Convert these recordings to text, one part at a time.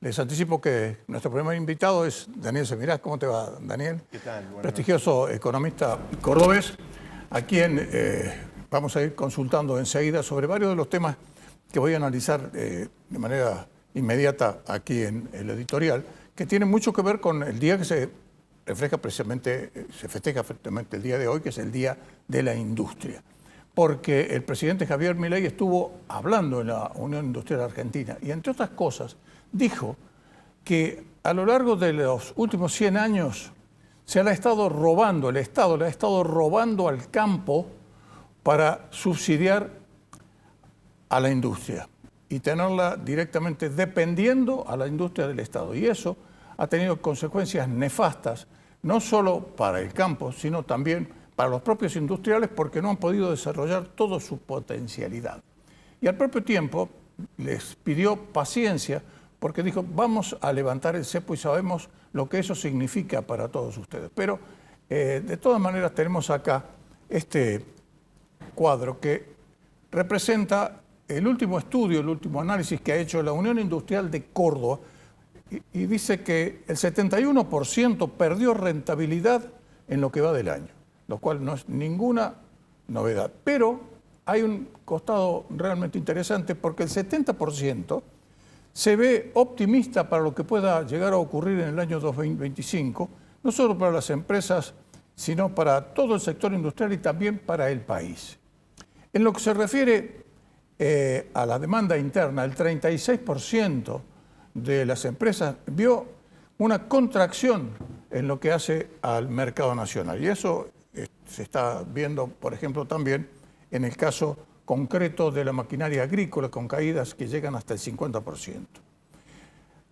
Les anticipo que nuestro primer invitado es Daniel Semirás. ¿Cómo te va, Daniel? ¿Qué tal? Buenas prestigioso noches. Economista cordobés, a quien vamos a ir consultando enseguida sobre varios de los temas que voy a analizar de manera inmediata aquí en el editorial, que tienen mucho que ver con el día que se refleja precisamente, se festeja efectivamente el día de hoy, que es el Día de la Industria. Porque el presidente Javier Milei estuvo hablando en la Unión Industrial Argentina y, entre otras cosas, dijo que a lo largo de los últimos 100 años se le ha estado robando, el Estado le ha estado robando al campo para subsidiar a la industria y tenerla directamente dependiendo a la industria del Estado. Y eso ha tenido consecuencias nefastas, no solo para el campo, sino también para los propios industriales, porque no han podido desarrollar toda su potencialidad. Y al propio tiempo les pidió paciencia, porque dijo, vamos a levantar el cepo y sabemos lo que eso significa para todos ustedes. Pero de todas maneras tenemos acá este cuadro que representa el último estudio, el último análisis que ha hecho la Unión Industrial de Córdoba, y dice que el 71% perdió rentabilidad en lo que va del año, lo cual no es ninguna novedad. Pero hay un costado realmente interesante porque el 70% se ve optimista para lo que pueda llegar a ocurrir en el año 2025, no solo para las empresas, sino para todo el sector industrial y también para el país. En lo que se refiere a la demanda interna, el 36% de las empresas vio una contracción en lo que hace al mercado nacional. Y eso se está viendo, por ejemplo, también en el caso concreto de la maquinaria agrícola, con caídas que llegan hasta el 50%.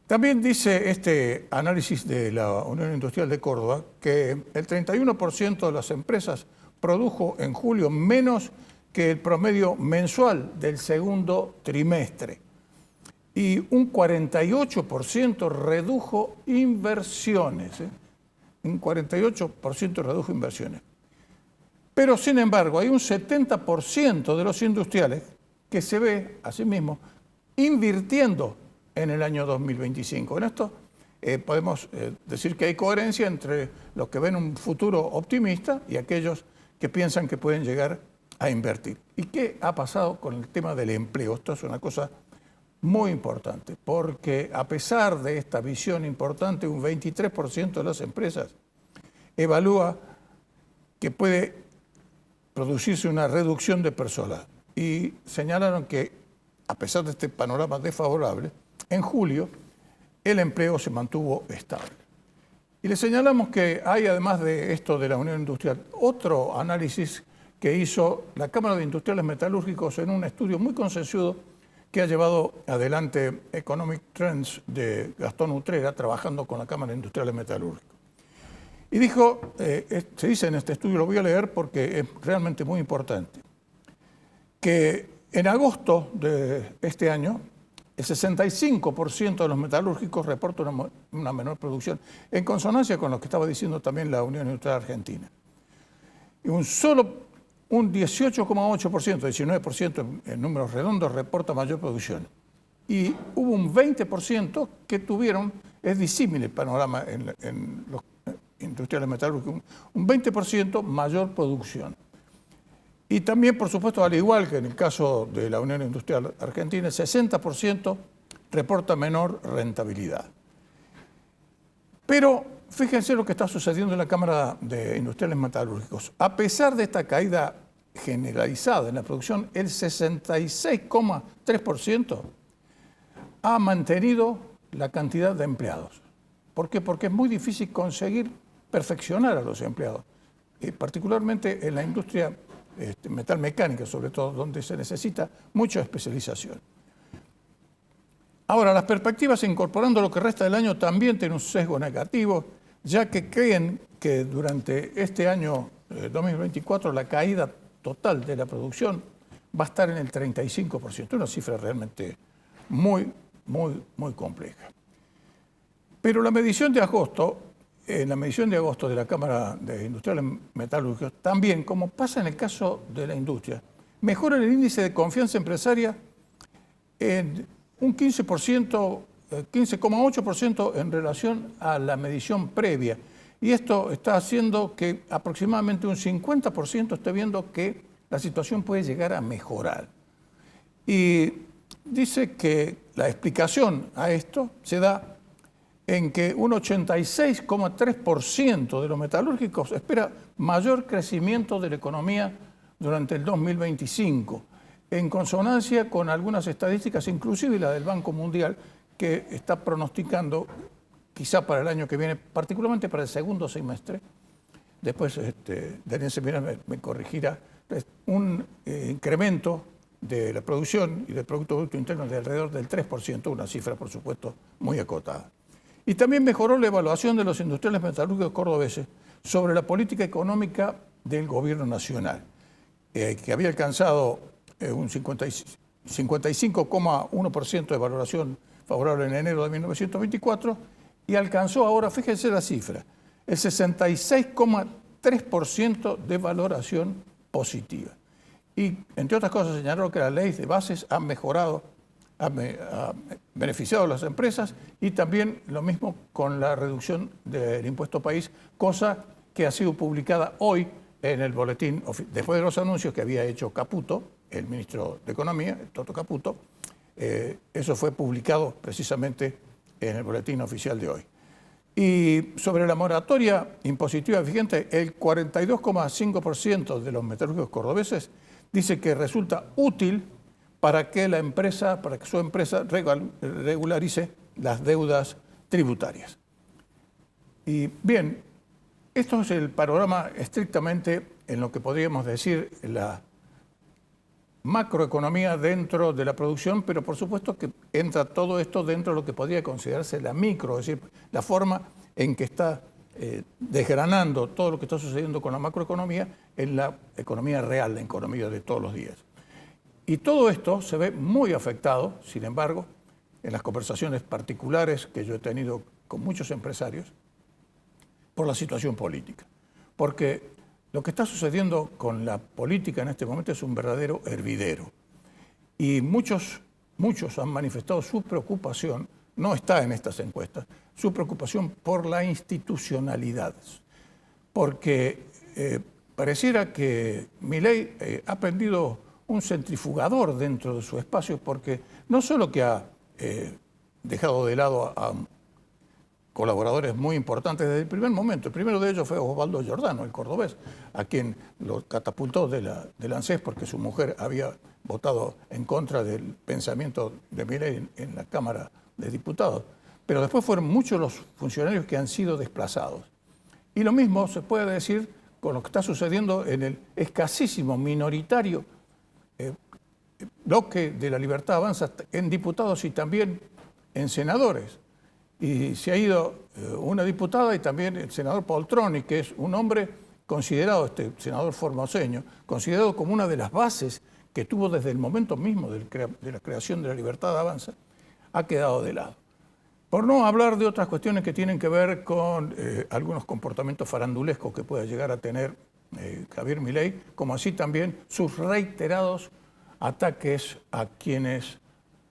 También dice este análisis de la Unión Industrial de Córdoba que el 31% de las empresas produjo en julio menos que el promedio mensual del segundo trimestre. Y un 48% redujo inversiones. Un 48% redujo inversiones. Pero, sin embargo, hay un 70% de los industriales que se ve, a sí mismo, invirtiendo en el año 2025. En esto podemos decir que hay coherencia entre los que ven un futuro optimista y aquellos que piensan que pueden llegar a invertir. ¿Y qué ha pasado con el tema del empleo? Esto es una cosa muy importante, porque a pesar de esta visión importante, un 23% de las empresas evalúa que puede producirse una reducción de personal. Y señalaron que, a pesar de este panorama desfavorable, en julio el empleo se mantuvo estable. Y le señalamos que hay, además de esto de la Unión Industrial, otro análisis que hizo la Cámara de Industriales Metalúrgicos en un estudio muy concienzudo que ha llevado adelante Economic Trends de Gastón Utrera, trabajando con la Cámara de Industriales Metalúrgicos. Y dijo, se dice en este estudio, lo voy a leer porque es realmente muy importante, que en agosto de este año, el 65% de los metalúrgicos reporta una menor producción, en consonancia con lo que estaba diciendo también la Unión Industrial Argentina. Y un 18,8%, 19% en números redondos, reporta mayor producción. Y hubo un 20% que tuvieron, es disímil el panorama en los industriales metalúrgicos, un 20% mayor producción. Y también, por supuesto, al igual que en el caso de la Unión Industrial Argentina, el 60% reporta menor rentabilidad. Pero fíjense lo que está sucediendo en la Cámara de Industriales Metalúrgicos. A pesar de esta caída generalizada en la producción, el 66,3% ha mantenido la cantidad de empleados. ¿Por qué? Porque es muy difícil conseguir perfeccionar a los empleados, particularmente en la industria metalmecánica, sobre todo, donde se necesita mucha especialización. Ahora, las perspectivas incorporando lo que resta del año también tienen un sesgo negativo, ya que creen que durante este año 2024 la caída total de la producción va a estar en el 35%, una cifra realmente muy compleja. Pero la medición de agosto, en la medición de agosto de la Cámara de Industriales Metalúrgicos, también, como pasa en el caso de la industria, mejora el índice de confianza empresaria en un 15% 15,8% en relación a la medición previa. Y esto está haciendo que aproximadamente un 50% esté viendo que la situación puede llegar a mejorar. Y dice que la explicación a esto se da en que un 86,3% de los metalúrgicos espera mayor crecimiento de la economía durante el 2025, en consonancia con algunas estadísticas, inclusive la del Banco Mundial, que está pronosticando, quizá para el año que viene, particularmente para el segundo semestre, después Daniel Seminar me corregirá, un incremento de la producción y del Producto Bruto Interno de alrededor del 3%, una cifra, por supuesto, muy acotada. Y también mejoró la evaluación de los industriales metalúrgicos cordobeses sobre la política económica del gobierno nacional, que había alcanzado un 55,1% de valoración favorable en enero de 1924 y alcanzó ahora, fíjense la cifra, el 66,3% de valoración positiva. Y, entre otras cosas, señaló que la ley de bases ha mejorado, ha beneficiado a las empresas y también lo mismo con la reducción del impuesto país, cosa que ha sido publicada hoy en el boletín, después de los anuncios que había hecho Caputo, el ministro de Economía, Toto Caputo. Eso fue publicado precisamente en el boletín oficial de hoy. Y sobre la moratoria impositiva vigente, el 42,5% de los metalúrgicos cordobeses dice que resulta útil para que su empresa regularice las deudas tributarias. Y bien, esto es el panorama estrictamente en lo que podríamos decir la macroeconomía dentro de la producción, pero por supuesto que entra todo esto dentro de lo que podría considerarse la micro, es decir, la forma en que está desgranando todo lo que está sucediendo con la macroeconomía en la economía real, la economía de todos los días. Y todo esto se ve muy afectado, sin embargo, en las conversaciones particulares que yo he tenido con muchos empresarios, por la situación política. Porque lo que está sucediendo con la política en este momento es un verdadero hervidero. Y muchos han manifestado su preocupación, no está en estas encuestas, su preocupación por la institucionalidad. Porque pareciera que Milei ha prendido un centrifugador dentro de su espacio, porque no solo que ha dejado de lado a colaboradores muy importantes desde el primer momento. El primero de ellos fue Osvaldo Giordano, el cordobés, a quien lo catapultó del ANSES porque su mujer había votado en contra del pensamiento de Milei en la Cámara de Diputados. Pero después fueron muchos los funcionarios que han sido desplazados. Y lo mismo se puede decir con lo que está sucediendo en el escasísimo, minoritario bloque de la Libertad Avanza en diputados y también en senadores. Y se ha ido una diputada y también el senador Poltroni, que es un hombre considerado, este senador formoseño, considerado como una de las bases que tuvo desde el momento mismo de la creación de la Libertad Avanza, ha quedado de lado. Por no hablar de otras cuestiones que tienen que ver con algunos comportamientos farandulescos que pueda llegar a tener Javier Milei, como así también sus reiterados ataques a quienes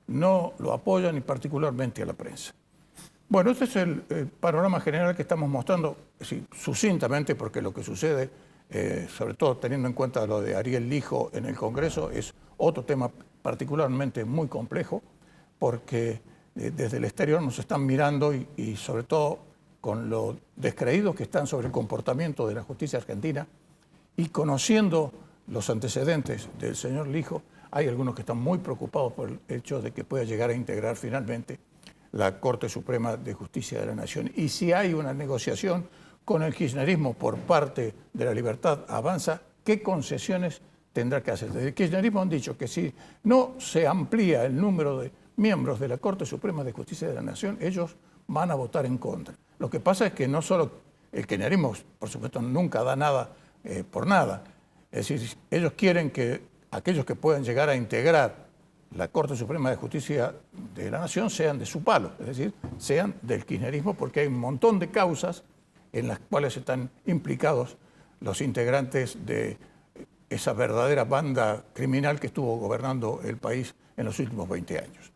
no lo apoyan y particularmente a la prensa. Bueno, este es el panorama general que estamos mostrando, sí, sucintamente, porque lo que sucede, sobre todo teniendo en cuenta lo de Ariel Lijo en el Congreso, es otro tema particularmente muy complejo, porque desde el exterior nos están mirando y sobre todo con lo descreídos que están sobre el comportamiento de la justicia argentina y conociendo los antecedentes del señor Lijo, hay algunos que están muy preocupados por el hecho de que pueda llegar a integrar finalmente la Corte Suprema de Justicia de la Nación. Y si hay una negociación con el kirchnerismo por parte de la Libertad Avanza, ¿qué concesiones tendrá que hacer? Desde el kirchnerismo han dicho que si no se amplía el número de miembros de la Corte Suprema de Justicia de la Nación, ellos van a votar en contra. Lo que pasa es que no solo el kirchnerismo, por supuesto, nunca da nada por nada. Es decir, ellos quieren que aquellos que puedan llegar a integrar la Corte Suprema de Justicia de la Nación sean de su palo, es decir, sean del kirchnerismo, porque hay un montón de causas en las cuales están implicados los integrantes de esa verdadera banda criminal que estuvo gobernando el país en los últimos 20 años.